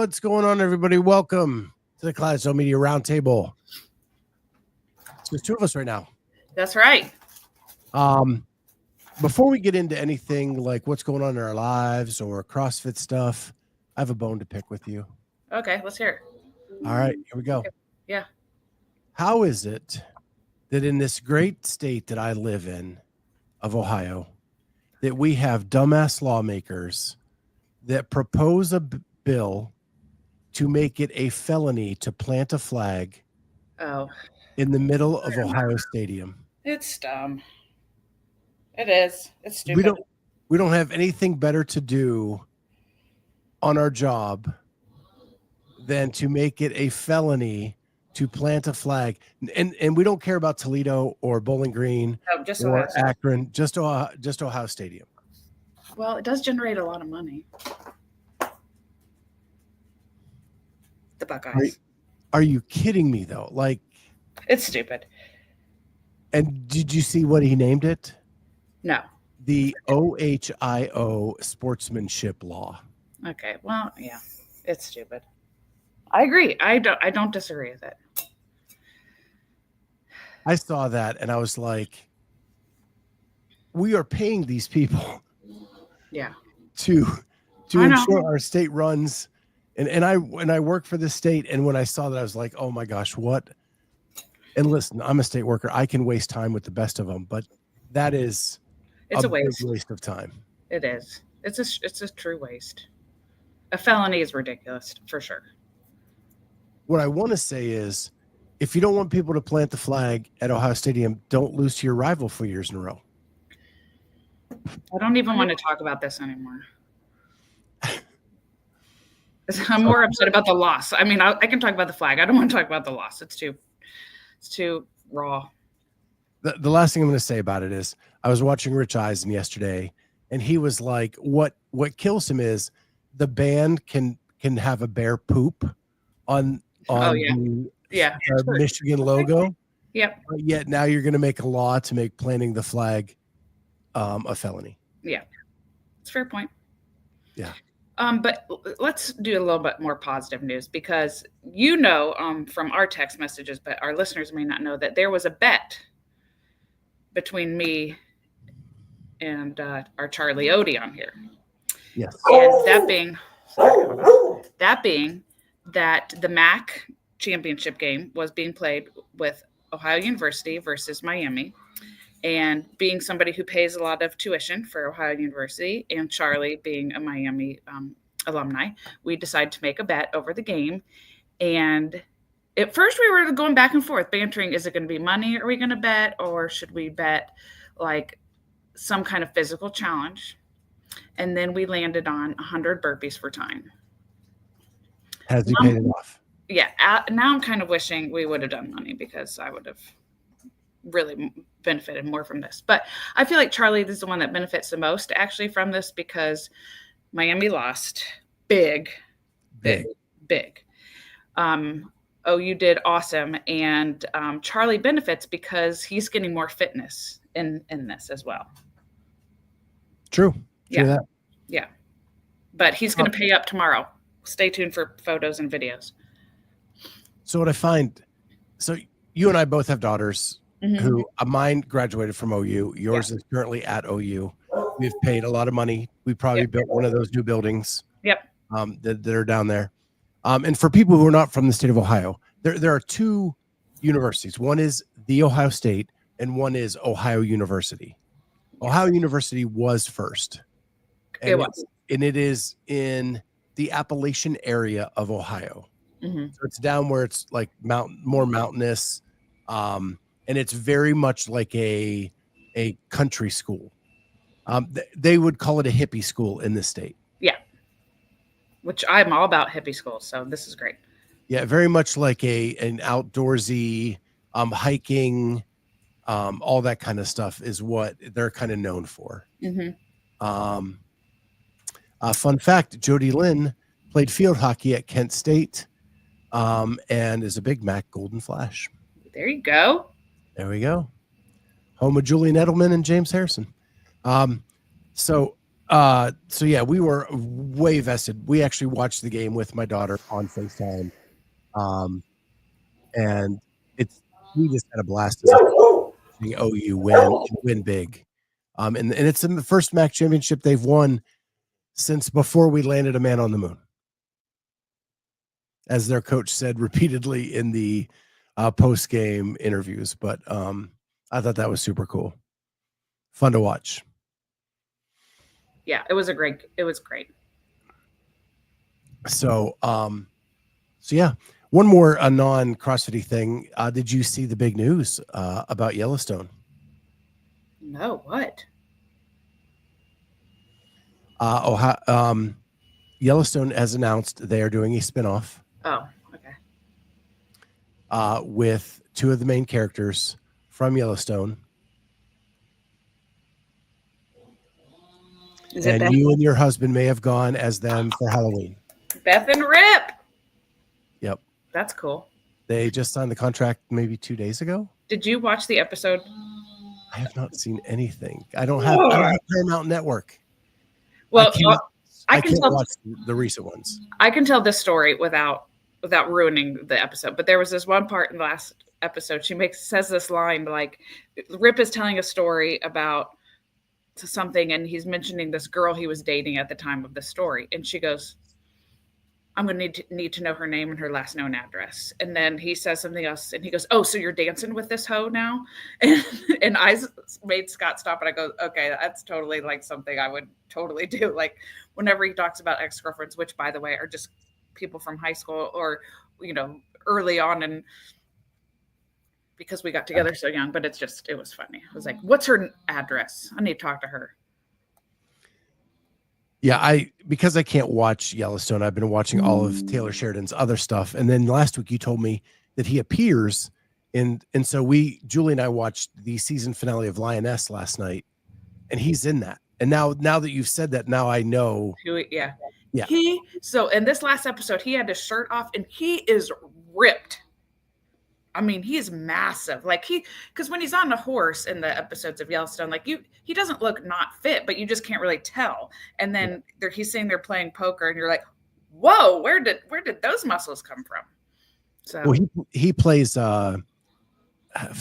What's going on, everybody? Welcome to the Clydesdale Media Roundtable. There's two of us right now. That's right. Before we get into anything like what's going on in our lives or CrossFit stuff, I have a bone to pick with you. Okay, let's hear it. All right, here we go. Yeah. How is it that in this great state that I live in, of Ohio, that we have dumbass lawmakers that propose a bill to make it a felony to plant a flag in the middle of Ohio Stadium? It's dumb. It is. It's stupid. We don't have anything better to do on our job than to make it a felony to plant a flag. And we don't care about Toledo or Bowling Green or Akron, just Ohio Stadium. Well, it does generate a lot of money. The Buckeyes. Are you kidding me, though? Like, it's stupid. And did you see what he named it? No. The OHIO sportsmanship law. Okay. Well, yeah, it's stupid. I agree. I don't disagree with it. I saw that and I was like, we are paying these people. Yeah. To ensure our state runs. And I work for the state, and when I saw that, I was like, oh my gosh, what? And listen, I'm a state worker. I can waste time with the best of them, but that is a waste of time. It is. It's a true waste. A felony is ridiculous, for sure. What I want to say is, if you don't want people to plant the flag at Ohio Stadium, don't lose to your rival 4 years in a row. I don't even want to talk about this anymore. I'm more upset about the loss. I mean, I can talk about the flag. I don't want to talk about the loss. It's too raw. The last thing I'm going to say about it is I was watching Rich Eisen yesterday, and he was like, what kills him is the band can have a bear poop on the Michigan logo. Yep. But yet now you're going to make a law to make planting the flag a felony. Yeah. It's a fair point. Yeah. But let's do a little bit more positive news because from our text messages, but our listeners may not know that there was a bet between me and our Charlie Odie on here. Yes. And that being that the MAC championship game was being played with Ohio University versus Miami. And being somebody who pays a lot of tuition for Ohio University and Charlie being a Miami alumni, we decided to make a bet over the game. And at first we were going back and forth, bantering, is it going to be money? Are we going to bet? Or should we bet like some kind of physical challenge? And then we landed on 100 burpees for time. Has he paid it off? Yeah. Now I'm kind of wishing we would have done money because I would have really benefited more from this. But I feel like Charlie is the one that benefits the most actually from this because Miami lost big. OU did awesome. And Charlie benefits because he's getting more fitness in this as well. True. Yeah. Yeah. But he's going to pay up tomorrow. Stay tuned for photos and videos. So what I find, so you and I both have daughters. Mm-hmm. Who mine graduated from OU. Yours is currently at OU. We've paid a lot of money. We probably built one of those new buildings. Yep. That are down there. And for people who are not from the state of Ohio, there are two universities. One is the Ohio State, and one is Ohio University. Ohio University was first. And it was. It is in the Appalachian area of Ohio. Mm-hmm. So it's down where it's like more mountainous. And it's very much like a country school. They would call it a hippie school in this state. Yeah. Which I'm all about hippie schools. So this is great. Yeah. Very much like an outdoorsy, hiking, all that kind of stuff is what they're kind of known for. Mm-hmm. Fun fact, Jody Lynn played field hockey at Kent State and is a Big Mac Golden Flash. There you go. There we go. Home of Julian Edelman and James Harrison. So So yeah, we were way vested. We actually watched the game with my daughter on FaceTime. And we just had a blast as seeing OU win big. And it's in the first MAC championship they've won since before we landed a man on the moon, as their coach said repeatedly in the post-game interviews. But I thought that was super cool. Fun to watch. Yeah, it was great. So yeah, one more non-CrossFit thing. Did you see the big news about Yellowstone? No, what? Yellowstone has announced they are doing a spinoff. Oh, okay. With two of the main characters from Yellowstone. And you and your husband may have gone as them for Halloween. Beth and Rip. Yep. That's cool. They just signed the contract maybe 2 days ago. Did you watch the episode? I have not seen anything. I don't have Paramount Network. Well, I can't watch the recent ones. I can tell this story without ruining the episode. But there was this one part in the last episode. She says this line like, Rip is telling a story about something, and he's mentioning this girl he was dating at the time of the story, and she goes, I'm going to need to know her name and her last known address. And then he says something else, and he goes, oh, so you're dancing with this hoe now? And I made Scott stop, and I go, okay, that's totally like something I would totally do. Like whenever he talks about ex-girlfriends, which by the way are just people from high school or, early on, and because we got together so young, but it was funny. I was like, what's her address? I need to talk to her. Yeah, because I can't watch Yellowstone, I've been watching all of Taylor Sheridan's other stuff. And then last week you told me that he appears and so Julie and I watched the season finale of Lioness last night, and he's in that. And now that you've said that, now I know. Yeah. So in this last episode, he had his shirt off and he is ripped. I mean, he's massive. Like because when he's on the horse in the episodes of Yellowstone, like he doesn't look not fit, but you just can't really tell. And then he's sitting there playing poker, and you're like, whoa, where did those muscles come from? So well, he plays for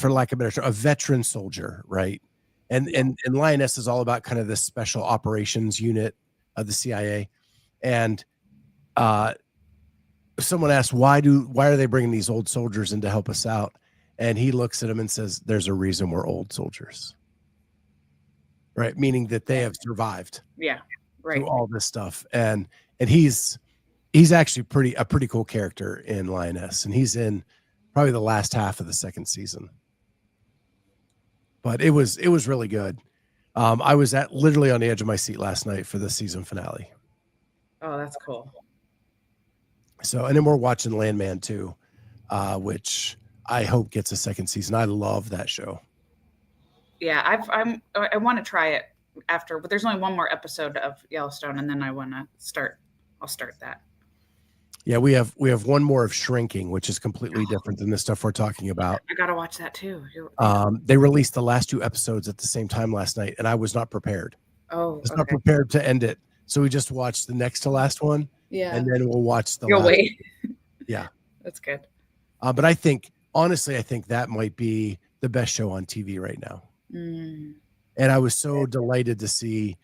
lack of a better term, a veteran soldier, right? And Lioness is all about kind of this special operations unit of the CIA. And someone asked, why are they bringing these old soldiers in to help us out? And he looks at them and says, there's a reason we're old soldiers, right? Meaning that they have survived through all this stuff. And he's actually a pretty cool character in Lioness, and he's in probably the last half of the second season. But it was really good. I was literally on the edge of my seat last night for the season finale. Oh, that's cool. So, and then we're watching Landman too, which I hope gets a second season. I love that show. Yeah, I want to try it after, but there's only one more episode of Yellowstone, and then I want to start. I'll start that. Yeah, we have one more of Shrinking, which is completely different than the stuff we're talking about. I gotta watch that too. They released the last 2 episodes at the same time last night, and I was not prepared. Oh, I was not prepared to end it, so we just watched the next to last one. Yeah, and then we'll watch the. You'll wait. Yeah, that's good. But honestly, I think that might be the best show on TV right now. And I was so delighted to see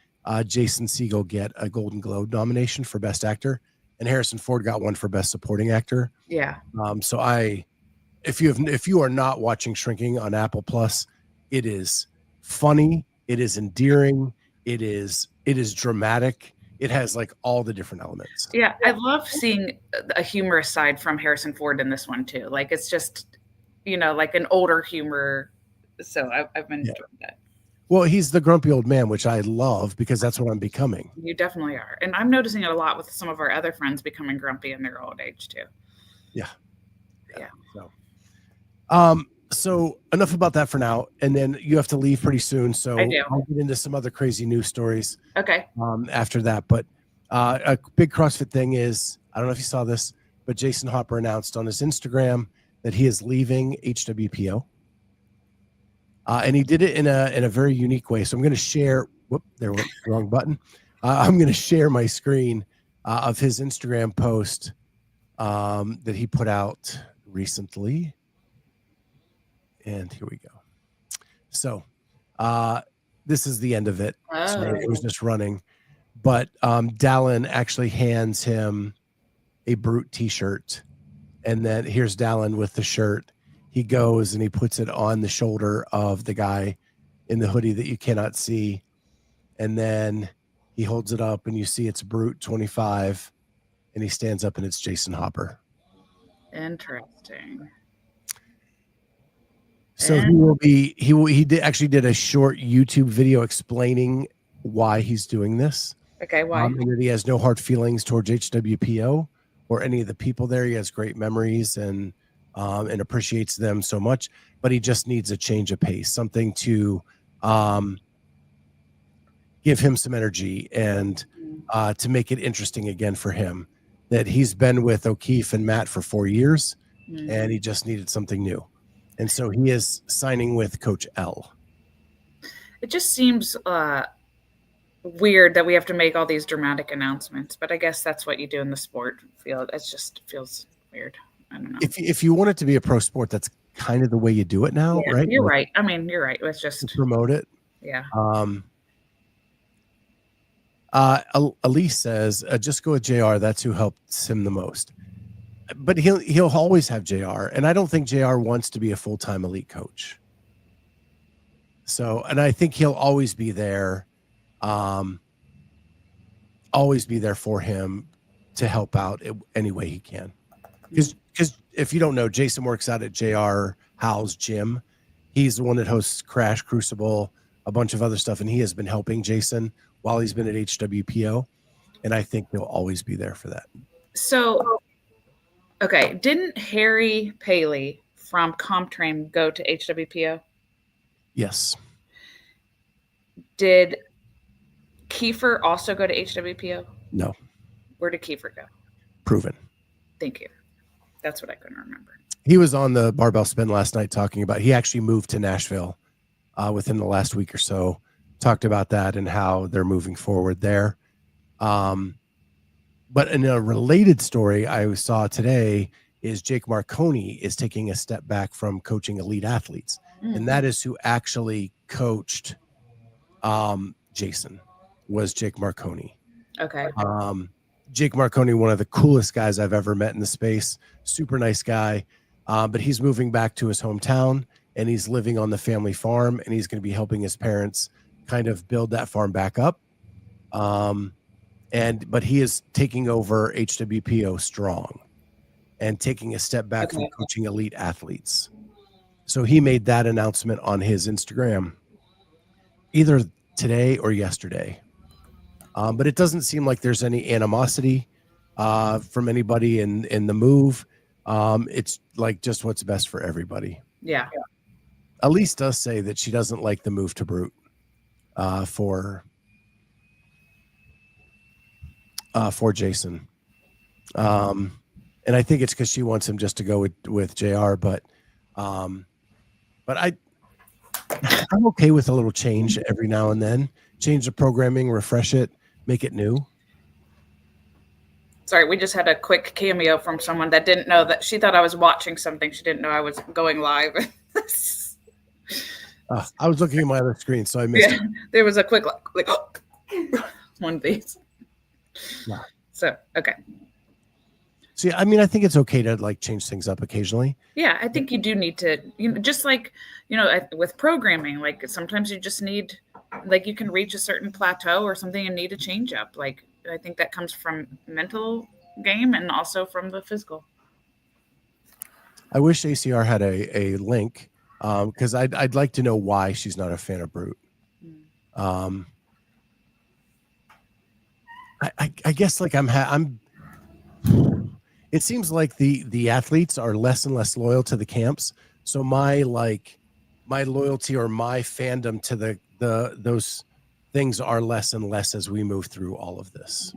Jason Segel get a Golden Globe nomination for Best Actor, and Harrison Ford got one for Best Supporting Actor. Yeah. So if you are not watching Shrinking on Apple Plus, it is funny, it is endearing, it is dramatic. It has like all the different elements. Yeah, I love seeing a humorous side from Harrison Ford in this one too. Like it's just, like an older humor. So I've been enjoying that. Well, he's the grumpy old man, which I love because that's what I'm becoming. You definitely are. And I'm noticing it a lot with some of our other friends becoming grumpy in their old age too. Yeah. So enough about that for now. And then you have to leave pretty soon. So I do. I'll get into some other crazy news stories. Okay. After that. But a big CrossFit thing is, I don't know if you saw this, but Jayson Hopper announced on his Instagram that he is leaving HWPO. And he did it in a very unique way. So I'm going to share. Whoop, there went the wrong button. I'm going to share my screen of his Instagram post that he put out recently. And here we go. So this is the end of it. So it was just running. But Dallin actually hands him a Brute t-shirt. And then here's Dallin with the shirt. He goes and he puts it on the shoulder of the guy in the hoodie that you cannot see. And then he holds it up and you see it's Brute 25. And he stands up and it's Jayson Hopper. Interesting. So he did a short YouTube video explaining why he's doing this. Okay, why? And that he has no hard feelings towards HWPO or any of the people there. He has great memories and appreciates them so much, but he just needs a change of pace, something to give him some energy and to make it interesting again for him. That he's been with O'Keefe and Matt for 4 years, and he just needed something new. And so he is signing with Coach L. It just seems weird that we have to make all these dramatic announcements, but I guess that's what you do in the sport field. It just feels weird. I don't know. If you want it to be a pro sport, that's kind of the way you do it now, right? You're right. I mean, you're right. It's just to promote it. Yeah. Elise says, just go with JR. That's who helps him the most. But he'll always have JR. And I don't think JR wants to be a full-time elite coach. So, and I think he'll always be there. Always be there for him to help out any way he can. Because if you don't know, Jason works out at JR Howell's gym. He's the one that hosts Crash, Crucible, a bunch of other stuff. And he has been helping Jason while he's been at HWPO. And I think he'll always be there for that. So, okay. Didn't Harry Paley from CompTrain go to HWPO? Yes. Did Kiefer also go to HWPO? No. Where did Kiefer go? Proven. Thank you. That's what I couldn't remember. He was on the Barbell Spin last night talking about, he actually moved to Nashville within the last week or so, talked about that and how they're moving forward there. But in a related story I saw today is Jake Marconi is taking a step back from coaching elite athletes. And that is who actually coached Jason, was Jake Marconi. Okay. Jake Marconi, one of the coolest guys I've ever met in the space. Super nice guy. But he's moving back to his hometown and he's living on the family farm and he's going to be helping his parents kind of build that farm back up. But he is taking over HWPO strong and taking a step back from coaching elite athletes. So he made that announcement on his Instagram either today or yesterday. But it doesn't seem like there's any animosity from anybody in the move. It's like just what's best for everybody. Yeah. Elise does say that she doesn't like the move to Brute for Jason. And I think it's because she wants him just to go with JR, but I'm okay with a little change every now and then. Change the programming, refresh it, make it new. Sorry, we just had a quick cameo from someone that didn't know that she thought I was watching something. She didn't know I was going live. I was looking at my other screen, so I missed it. There was a quick one of these. Yeah. So, okay. See, I mean, I think it's okay to like change things up occasionally. Yeah, I think you do need to, just like, with programming, like sometimes you just need, like you can reach a certain plateau or something and need a change up. Like, I think that comes from mental game and also from the physical. I wish ACR had a link because I'd like to know why she's not a fan of Brute. I guess like I'm. It seems like the athletes are less and less loyal to the camps. So my loyalty or my fandom to those things are less and less as we move through all of this.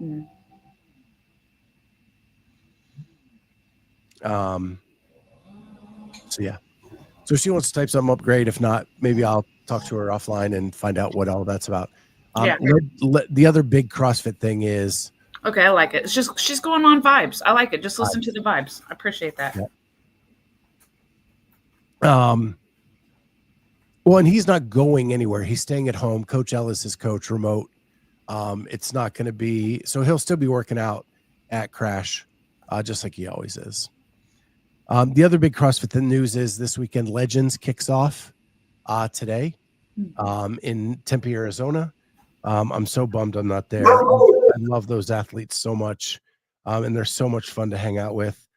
So yeah. So if she wants to type something up, great. If not, maybe I'll talk to her offline and find out what all that's about. Yeah. The other big CrossFit thing is, Okay, I like it. It's just she's going on vibes. I like it. Just listen to the vibes. I appreciate that. Well, and he's not going anywhere. He's staying at home. Coach Ellis is coach remote. It's not going to be, so he'll still be working out at Crash, just like he always is. The other big CrossFit news is this weekend Legends kicks off today in Tempe, Arizona. I'm so bummed I'm not there. I love those athletes so much, and they're so much fun to hang out with.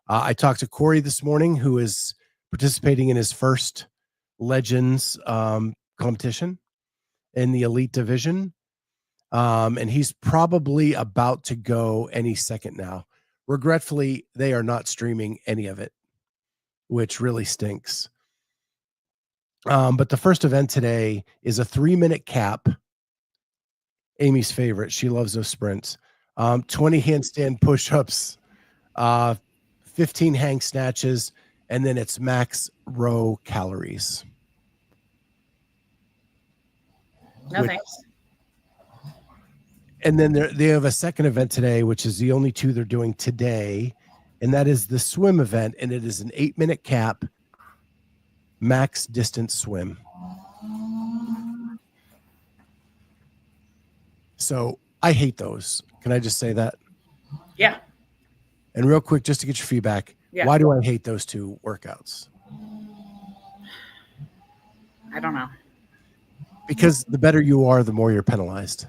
I talked to Corey this morning, who is participating in his first Legends competition in the elite division. And he's probably about to go any second now. Regretfully, they are not streaming any of it, which really stinks. But the first event today is a 3-minute cap. Amy's favorite. She loves those sprints. 20 handstand push-ups, 15 hang snatches, and then it's max row calories. No thanks. And then they have a second event today, which is the only two they're doing today, and that is the swim event, and it is an 8-minute cap, max distance swim. So I hate those. Can I just say that? Yeah. And real quick, just to get your feedback, why do I hate those two workouts? I don't know. Because the better you are, the more you're penalized.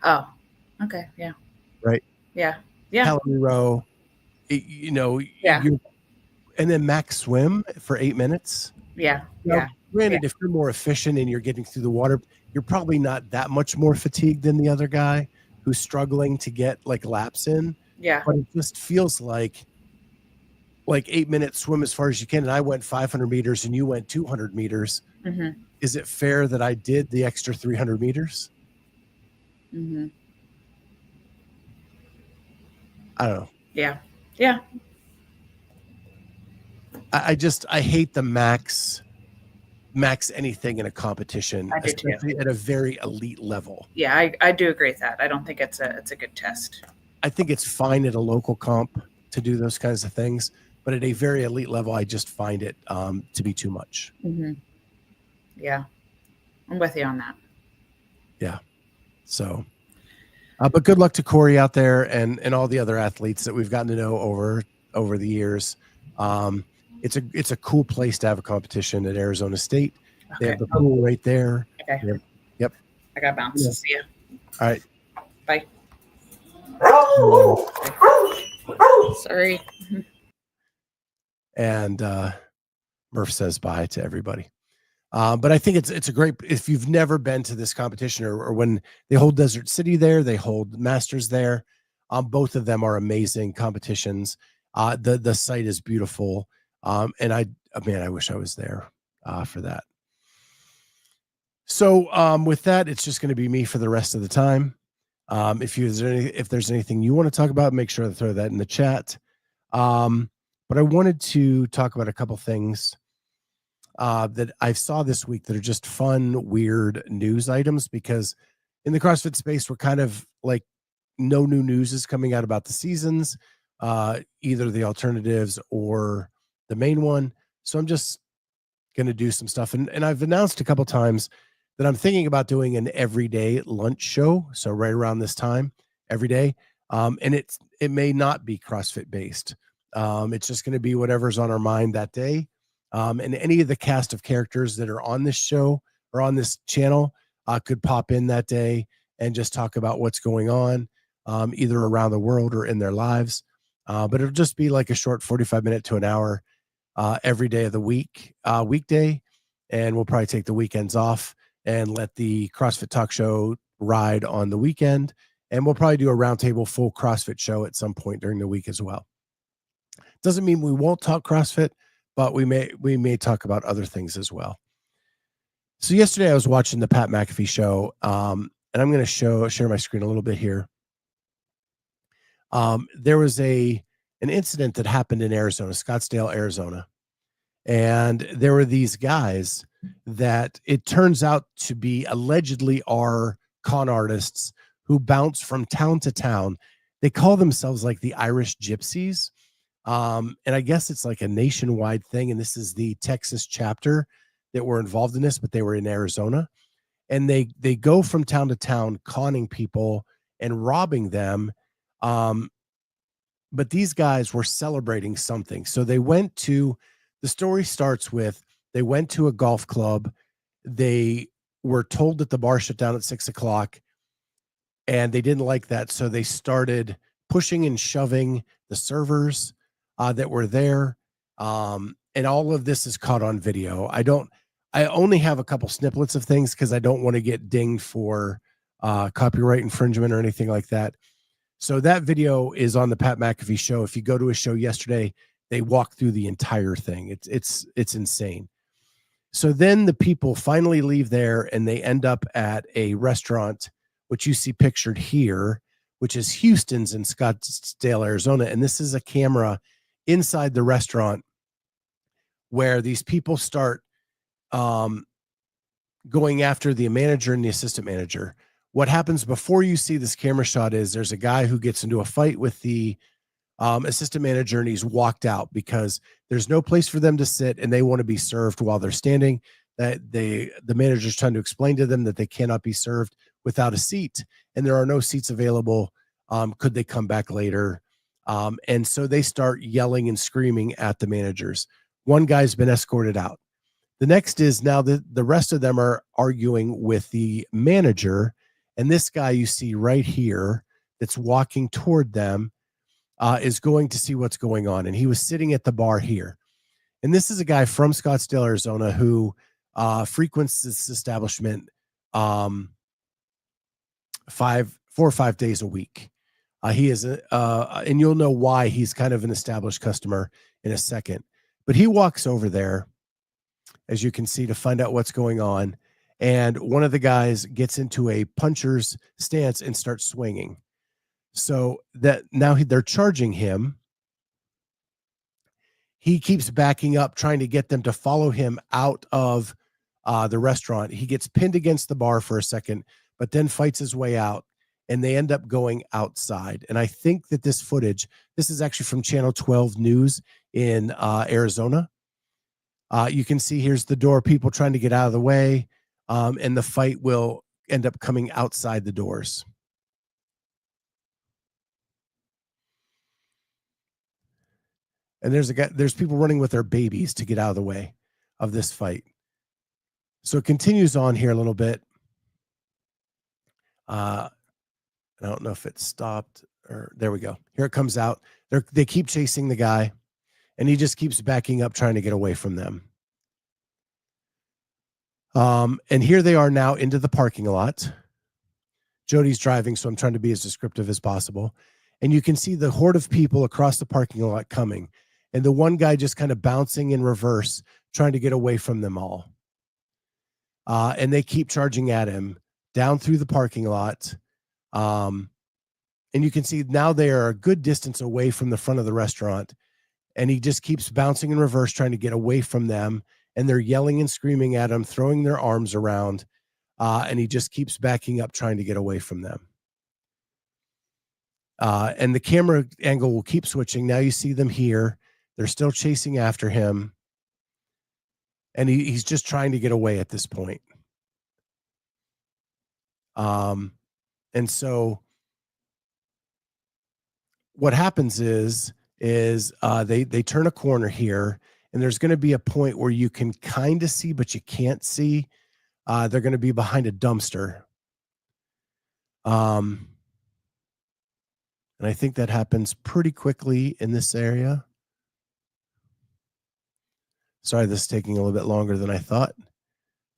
Oh, okay. Yeah. Right. Yeah. Yeah. Calorie row, Yeah. And then max swim for 8 minutes. Yeah. Now, Yeah. Granted, if you're more efficient and you're getting through the water, you're probably not that much more fatigued than the other guy who's struggling to get like laps in. Yeah. But it just feels like 8 minutes swim as far as you can. And I went 500 meters and you went 200 meters. Mm-hmm. Is it fair that I did the extra 300 meters? Mm-hmm. I don't know. Yeah. Yeah. I hate the max anything in a competition, especially at a very elite level. Yeah, I do agree with that. I don't think it's a good test. I think it's fine at a local comp to do those kinds of things, but at a very elite level, I just find it to be too much. Mm-hmm. Yeah, I'm with you on that. Yeah. So, but good luck to Corey out there and all the other athletes that we've gotten to know over the years. It's a cool place to have a competition at Arizona State. Okay. They have the pool right there. Okay. Yep. I got to bounce. Yeah. See ya. All right. Bye. Sorry. And Murph says bye to everybody. But I think it's a great, if you've never been to this competition or when they hold Desert City there, they hold Masters there. Both of them are amazing competitions. The site is beautiful. And I wish I was there for that. So with that, it's just going to be me for the rest of the time. If there's anything you want to talk about, make sure to throw that in the chat. But I wanted to talk about a couple things that I saw this week that are just fun, weird news items, because in the CrossFit space, we're kind of like no new news is coming out about the seasons, either the alternatives or the main one. So I'm just going to do some stuff. And I've announced a couple times that I'm thinking about doing an everyday lunch show. So right around this time, every day. And it may not be CrossFit based. It's just going to be whatever's on our mind that day. And any of the cast of characters that are on this show or on this channel could pop in that day and just talk about what's going on, either around the world or in their lives. But it'll just be like a short 45-minute to an hour every day of the week, weekday. And we'll probably take the weekends off and let the CrossFit Talk Show ride on the weekend. And we'll probably do a roundtable full CrossFit show at some point during the week as well. Doesn't mean we won't talk CrossFit, but we may talk about other things as well. So yesterday I was watching the Pat McAfee show, and I'm going to share my screen a little bit here. There was an incident that happened in Arizona, Scottsdale, Arizona. And there were these guys that it turns out to be allegedly are con artists who bounce from town to town. They call themselves like the Irish Gypsies. And I guess it's like a nationwide thing. And this is the Texas chapter that were involved in this, but they were in Arizona. And they go from town to town conning people and robbing them. But these guys were celebrating something. So the story starts with, they went to a golf club. They were told that the bar shut down at 6:00, and they didn't like that. So they started pushing and shoving the servers that were there. And all of this is caught on video. I only have a couple snippets of things because I don't want to get dinged for copyright infringement or anything like that. So that video is on the Pat McAfee show. If you go to his show yesterday, they walk through the entire thing. It's insane. So then the people finally leave there and they end up at a restaurant, which you see pictured here, which is Houston's in Scottsdale, Arizona. And this is a camera inside the restaurant where these people start going after the manager and the assistant manager. What happens before you see this camera shot is there's a guy who gets into a fight with the assistant manager, and he's walked out because there's no place for them to sit and they want to be served while they're standing. That the manager's trying to explain to them that they cannot be served without a seat, and there are no seats available. Could they come back later? And so they start yelling and screaming at the managers. One guy's been escorted out. The next is now the rest of them are arguing with the manager. And this guy you see right here that's walking toward them is going to see what's going on. And he was sitting at the bar here. And this is a guy from Scottsdale, Arizona, who frequents this establishment 4 or 5 days a week. He is, and you'll know why he's kind of an established customer in a second. But he walks over there, as you can see, to find out what's going on. And one of the guys gets into a puncher's stance and starts swinging. So that now they're charging him. He keeps backing up, trying to get them to follow him out of the restaurant. He gets pinned against the bar for a second, but then fights his way out, and they end up going outside. And I think that this footage, this is actually from Channel 12 News in Arizona. You can see here's the door, people trying to get out of the way, and the fight will end up coming outside the doors. And there's people running with their babies to get out of the way of this fight. So it continues on here a little bit. I don't know if it stopped or there we go. Here it comes out. They keep chasing the guy, and he just keeps backing up, trying to get away from them. And here they are now into the parking lot. Jody's driving, so I'm trying to be as descriptive as possible. And you can see the horde of people across the parking lot coming. And the one guy just kind of bouncing in reverse, trying to get away from them all. And they keep charging at him down through the parking lot. And you can see now they are a good distance away from the front of the restaurant. And he just keeps bouncing in reverse, trying to get away from them. And they're yelling and screaming at him, throwing their arms around. And he just keeps backing up, trying to get away from them. And the camera angle will keep switching. Now you see them here. They're still chasing after him. And he's just trying to get away at this point. And so what happens is they turn a corner here, and there's going to be a point where you can kind of see, but you can't see. They're going to be behind a dumpster. And I think that happens pretty quickly in this area. Sorry, this is taking a little bit longer than I thought.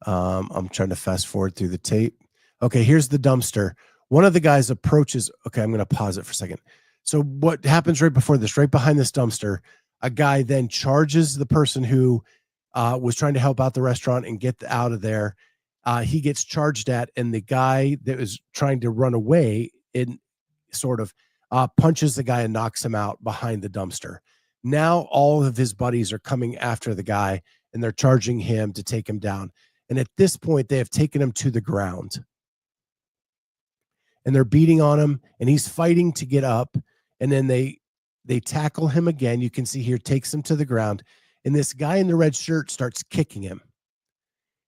I'm trying to fast forward through the tape. Okay, here's the dumpster. One of the guys approaches. Okay, I'm going to pause it for a second. So what happens right before this, right behind this dumpster, a guy then charges the person who was trying to help out the restaurant and get out of there. He gets charged at, and the guy that was trying to run away sort of punches the guy and knocks him out behind the dumpster. Now all of his buddies are coming after the guy, and they're charging him to take him down. And at this point, they have taken him to the ground. and they're beating on him, and he's fighting to get up, and then they tackle him again. You can see here, takes him to the ground, and this guy in the red shirt starts kicking him.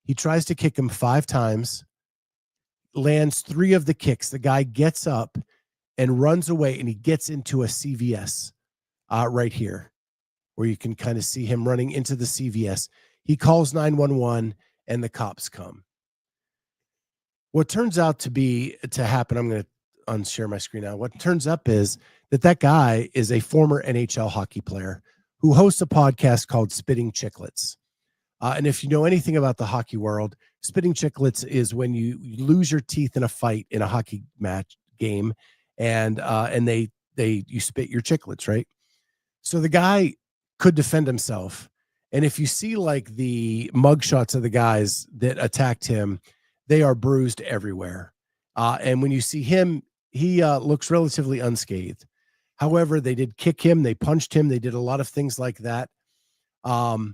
He tries to kick him 5 times, lands 3 of the kicks. The guy gets up and runs away, and he gets into a CVS right here, where you can kind of see him running into the CVS. He calls 911, and the cops come. What turns out to happen, I'm going to unshare my screen now. What turns up is that guy is a former NHL hockey player who hosts a podcast called Spitting Chicklets. And if you know anything about the hockey world, Spitting Chicklets is when you lose your teeth in a fight in a hockey match game, and you spit your chicklets, right? So the guy could defend himself. And if you see like the mugshots of the guys that attacked him, they are bruised everywhere. And when you see him, he looks relatively unscathed. However, they did kick him, they punched him, they did a lot of things like that. But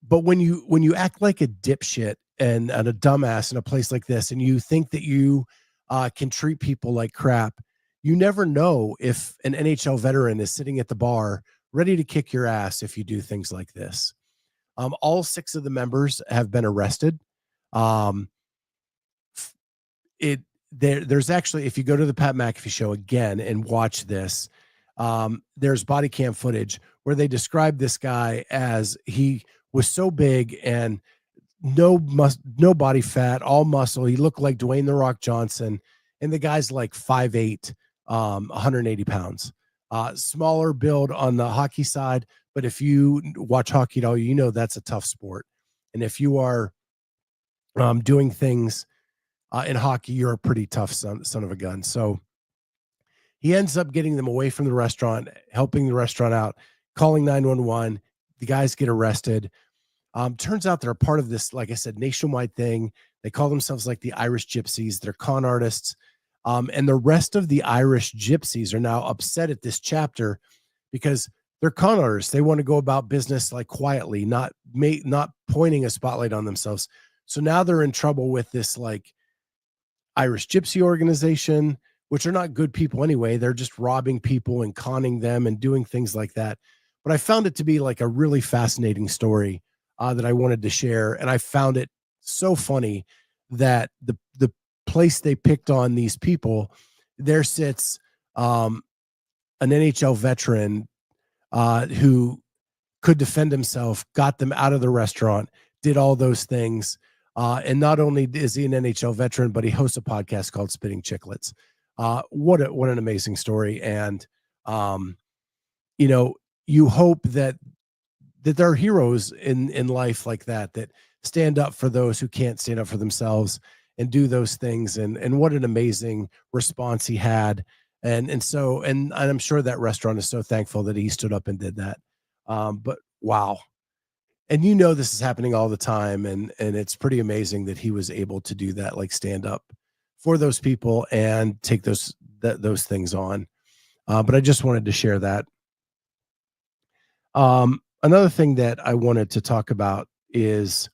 when you act like a dipshit and a dumbass in a place like this, and you think that you can treat people like crap, you never know if an NHL veteran is sitting at the bar ready to kick your ass if you do things like this. All 6 of the members have been arrested. There's actually, if you go to the Pat McAfee show again and watch this, there's body cam footage where they describe this guy as he was so big and no body fat, all muscle. He looked like Dwayne "The Rock" Johnson, and the guy's like 5'8", 180 pounds. Smaller build on the hockey side, but if you watch hockey at all, you know that's a tough sport. And if you are doing things in hockey, you're a pretty tough son of a gun. So he ends up getting them away from the restaurant, helping the restaurant out, calling 911. The guys get arrested. Turns out they're a part of this, like I said, nationwide thing. They call themselves like the Irish Gypsies. They're con artists. And the rest of the Irish Gypsies are now upset at this chapter because they're con artists. They want to go about business like quietly, not pointing a spotlight on themselves. So now they're in trouble with this like Irish Gypsy organization, which are not good people anyway. They're just robbing people and conning them and doing things like that. But I found it to be like a really fascinating story that I wanted to share. And I found it so funny that the place they picked on these people, there sits an NHL veteran who could defend himself, got them out of the restaurant, did all those things. And not only is he an NHL veteran, but he hosts a podcast called Spitting Chicklets. What an amazing story. And, you hope that there are heroes in life like that stand up for those who can't stand up for themselves and do those things. And what an amazing response he had. And I'm sure that restaurant is so thankful that he stood up and did that. But wow. And this is happening all the time. And it's pretty amazing that he was able to do that, like stand up for those people and take those things on. But I just wanted to share that. Another thing that I wanted to talk about is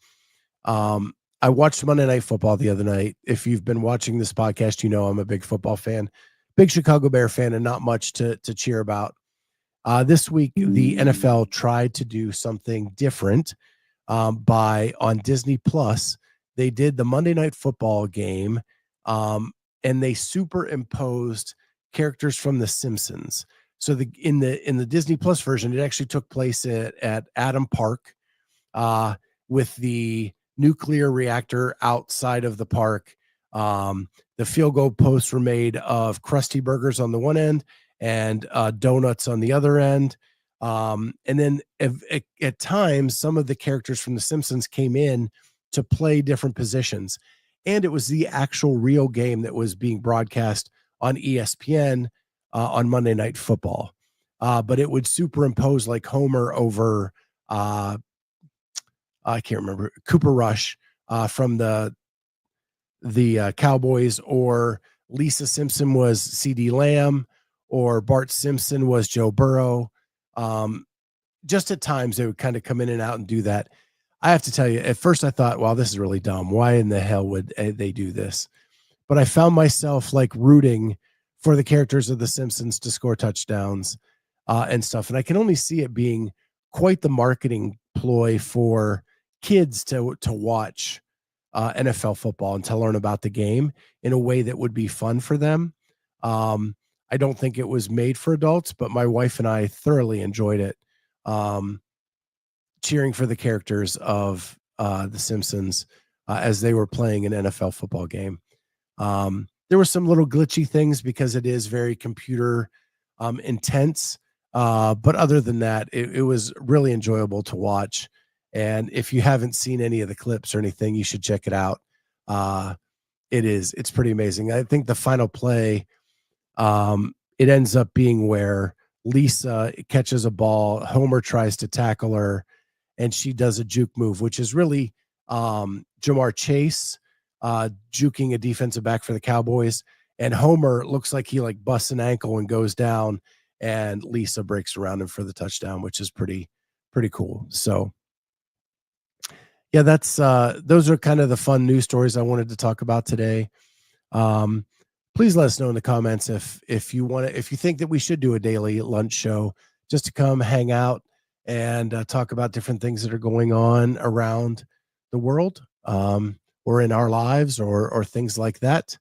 I watched Monday Night Football the other night. If you've been watching this podcast, I'm a big football fan, big Chicago Bear fan, and not much to cheer about. This week, the NFL tried to do something different on Disney Plus. They did the Monday Night Football game, and they superimposed characters from The Simpsons. So in the Disney Plus version, it actually took place at Adam Park with the nuclear reactor outside of the park. The field goal posts were made of Krusty Burgers on the one end and donuts on the other end. And then at times, some of the characters from The Simpsons came in to play different positions. And it was the actual real game that was being broadcast on ESPN on Monday Night Football. But it would superimpose like Homer over, I can't remember, Cooper Rush from the Cowboys, or Lisa Simpson was CD Lamb, or Bart Simpson was Joe Burrow. Just at times they would kind of come in and out and do that. I have to tell you, at first I thought, wow, this is really dumb. Why in the hell would they do this? but I found myself like rooting for the characters of The Simpsons to score touchdowns and stuff. And I can only see it being quite the marketing ploy for kids to watch NFL football and to learn about the game in a way that would be fun for them. I don't think it was made for adults, but my wife and I thoroughly enjoyed it. Cheering for the characters of The Simpsons as they were playing an NFL football game. There were some little glitchy things because it is very computer intense. But other than that, it was really enjoyable to watch. And if you haven't seen any of the clips or anything, you should check it out. It's pretty amazing. I think the final play, it ends up being where Lisa catches a ball, Homer tries to tackle her, and she does a juke move, which is really Jamar Chase juking a defensive back for the Cowboys. And Homer looks like he like busts an ankle and goes down, and Lisa breaks around him for the touchdown, which is pretty cool. So yeah, that's those are kind of the fun news stories I wanted to talk about today. Please let us know in the comments if you think that we should do a daily lunch show just to come hang out and talk about different things that are going on around the world or in our lives or things like that.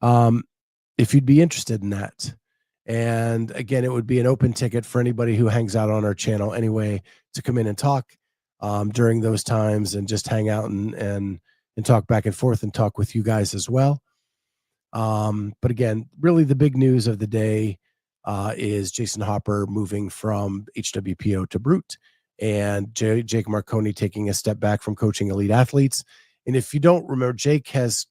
If you'd be interested in that. And again, it would be an open ticket for anybody who hangs out on our channel anyway to come in and talk during those times and just hang out and talk back and forth and talk with you guys as well. But again, really the big news of the day is Jayson Hopper moving from HWPO to Brute and Jake Marconi taking a step back from coaching elite athletes. And if you don't remember, Jake has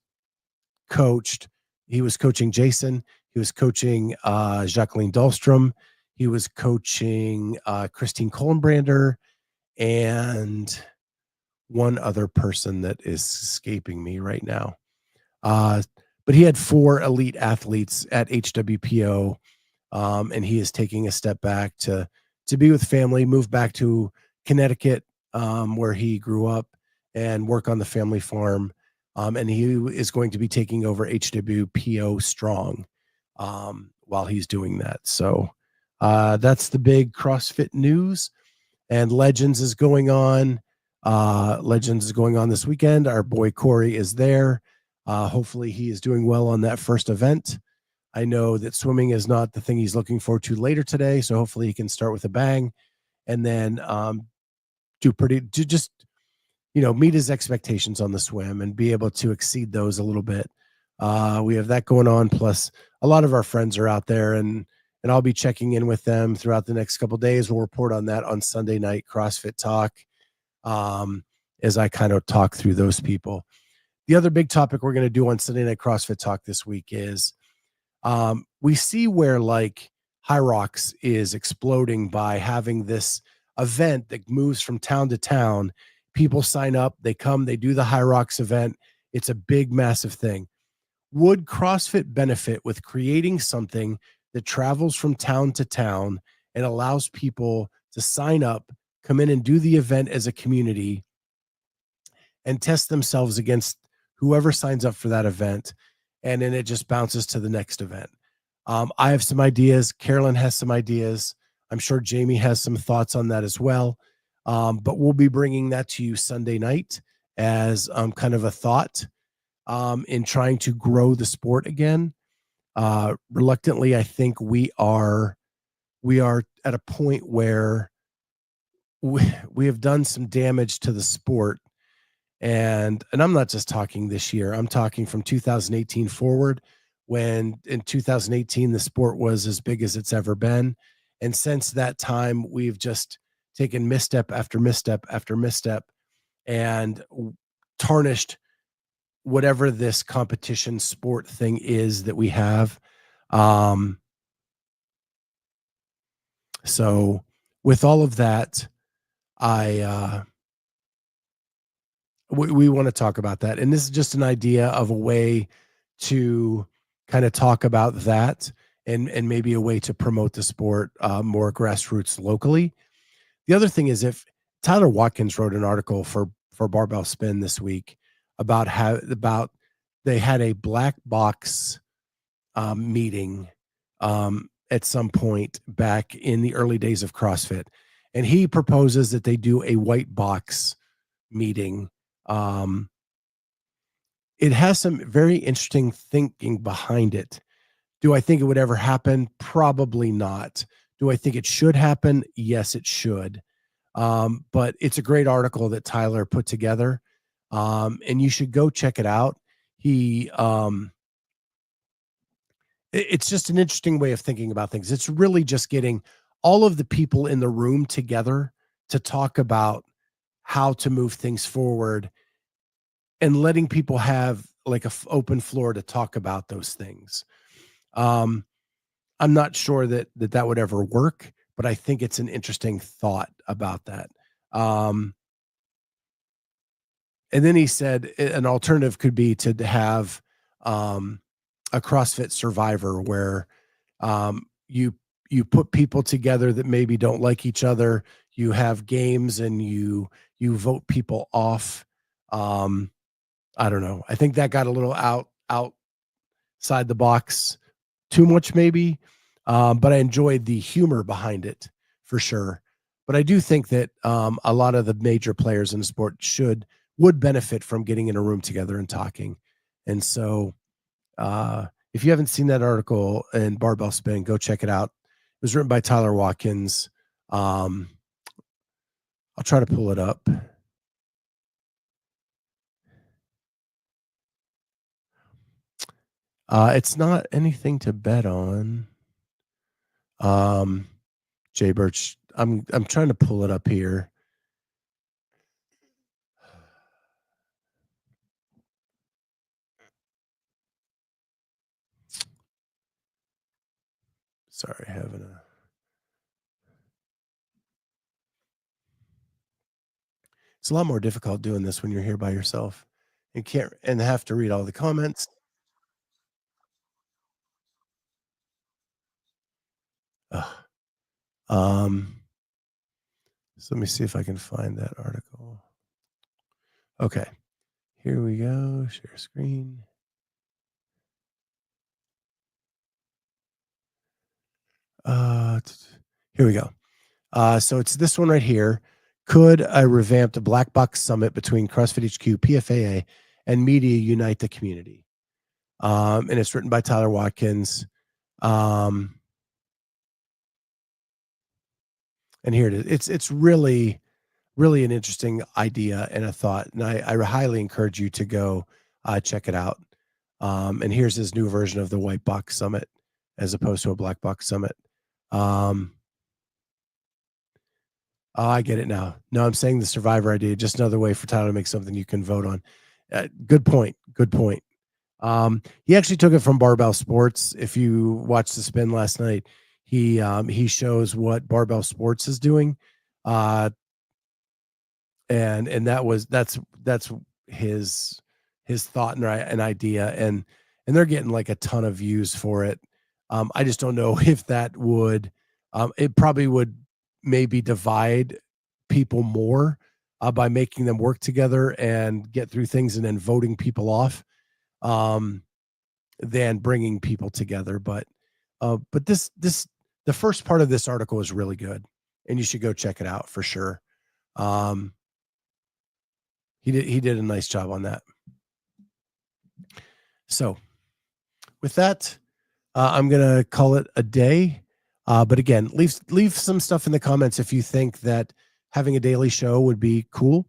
coached, he was coaching Jason, he was coaching Jacqueline Dahlstrom, he was coaching Christine Kohlenbrander, and one other person that is escaping me right now. But he had 4 elite athletes at HWPO, and he is taking a step back to be with family, move back to Connecticut, where he grew up, and work on the family farm. And he is going to be taking over HWPO Strong while he's doing that. So that's the big CrossFit news. And Legends is going on. Legends is going on this weekend. Our boy Corey is there. Hopefully he is doing well on that first event. I know that swimming is not the thing he's looking forward to later today, so hopefully he can start with a bang and then meet his expectations on the swim and be able to exceed those a little bit. We have that going on, plus a lot of our friends are out there, and I'll be checking in with them throughout the next couple of days. We'll report on that on Sunday night CrossFit Talk as I kind of talk through those people. The other big topic we're going to do on Sunday night CrossFit Talk this week is we see where like High Rocks is exploding by having this event that moves from town to town. People sign up, they come, they do the High Rocks event. It's a big, massive thing. Would CrossFit benefit with creating something that travels from town to town and allows people to sign up, come in and do the event as a community and test themselves against whoever signs up for that event, and then it just bounces to the next event? I have some ideas. Carolyn has some ideas. I'm sure Jamie has some thoughts on that as well. But we'll be bringing that to you Sunday night as kind of a thought in trying to grow the sport again. Reluctantly, I think we are at a point where we have done some damage to the sport. And I'm not just talking this year. I'm talking from 2018 forward, when in 2018 the sport was as big as it's ever been. And since that time, we've just taken misstep after misstep after misstep and tarnished whatever this competition sport thing is that we have. So with all of that, we want to talk about that. And this is just an idea of a way to kind of talk about that and maybe a way to promote the sport more grassroots locally. The other thing is, if Tyler Watkins wrote an article for Barbell Spin this week about they had a black box meeting at some point back in the early days of CrossFit. And he proposes that they do a white box meeting. It has some very interesting thinking behind it. Do I think it would ever happen? Probably not. Do I think it should happen? Yes, it should. But it's a great article that Tyler put together. And you should go check it out. It's just an interesting way of thinking about things. It's really just getting all of the people in the room together to talk about how to move things forward and letting people have like a open floor to talk about those things. I'm not sure that would ever work, but I think it's an interesting thought about that. And then he said an alternative could be to have a CrossFit Survivor where you put people together that maybe don't like each other. You have games and you vote people off. I don't know. I think that got a little outside the box too much maybe. But I enjoyed the humor behind it for sure. But I do think that a lot of the major players in the sport would benefit from getting in a room together and talking. And so if you haven't seen that article in Barbell Spin, go check it out. It was written by Tyler Watkins. I'll try to pull it up. It's not anything to bet on. Jay Birch, I'm trying to pull it up here. Sorry, having a. It's a lot more difficult doing this when you're here by yourself and can't and have to read all the comments. So let me see if I can find that article. Okay, here we go. Share screen. Here we go. So it's this one right here. Could a revamped black box summit between CrossFit HQ, PFAA, and media unite the community? And it's written by Tyler Watkins. And here it is. It's really, really an interesting idea and a thought. And I highly encourage you to go check it out. And here's his new version of the white box summit as opposed to a black box summit. Oh, I get it now. No, I'm saying the Survivor idea, just another way for Tyler to make something you can vote on. Good point. Good point. He actually took it from Barbell Sports. If you watched the spin last night, he shows what Barbell Sports is doing. And that's his thought and idea. And they're getting like a ton of views for it. I just don't know if that would, it probably would maybe divide people more by making them work together and get through things and then voting people off than bringing people together. But the first part of this article is really good and you should go check it out for sure. He did a nice job on that. So with that, I'm going to call it a day. But again, leave some stuff in the comments if you think that having a daily show would be cool.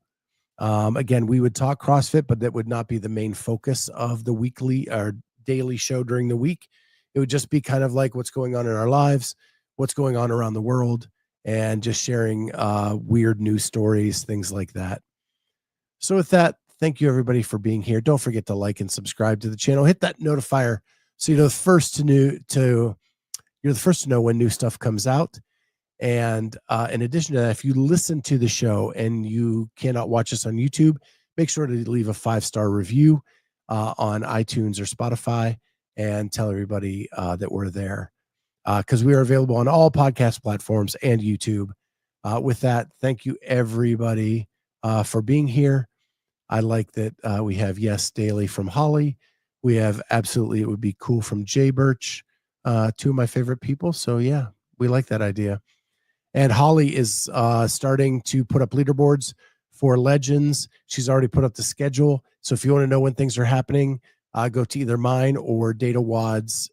Again, we would talk CrossFit, but that would not be the main focus of the weekly or daily show during the week. It would just be kind of like what's going on in our lives, what's going on around the world, and just sharing weird news stories, things like that. So with that, thank you everybody for being here. Don't forget to like and subscribe to the channel. Hit that notifier so you're the first to know when new stuff comes out. And in addition to that, if you listen to the show and you cannot watch us on YouTube, make sure to leave a 5-star review on iTunes or Spotify and tell everybody that we're there because we are available on all podcast platforms and YouTube. With that, thank you everybody for being here. I like that we have Yes Daily from Holly. We have absolutely, it would be cool from Jay Birch, two of my favorite people. So yeah, we like that idea. And Holly is starting to put up leaderboards for Legends. She's already put up the schedule. So if you want to know when things are happening, go to either mine or Data Wad's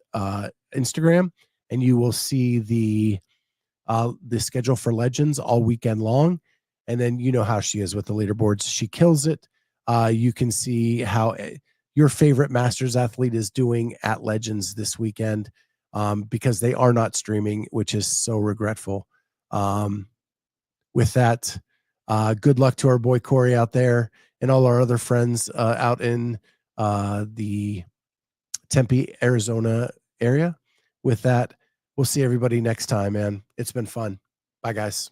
Instagram, and you will see the schedule for Legends all weekend long. And then you know how she is with the leaderboards. She kills it. You can see how your favorite Masters athlete is doing at Legends this weekend, because they are not streaming, which is so regretful. With that, good luck to our boy Corey out there and all our other friends out in the Tempe, Arizona area. With that, we'll see everybody next time, man. It's been fun. Bye, guys.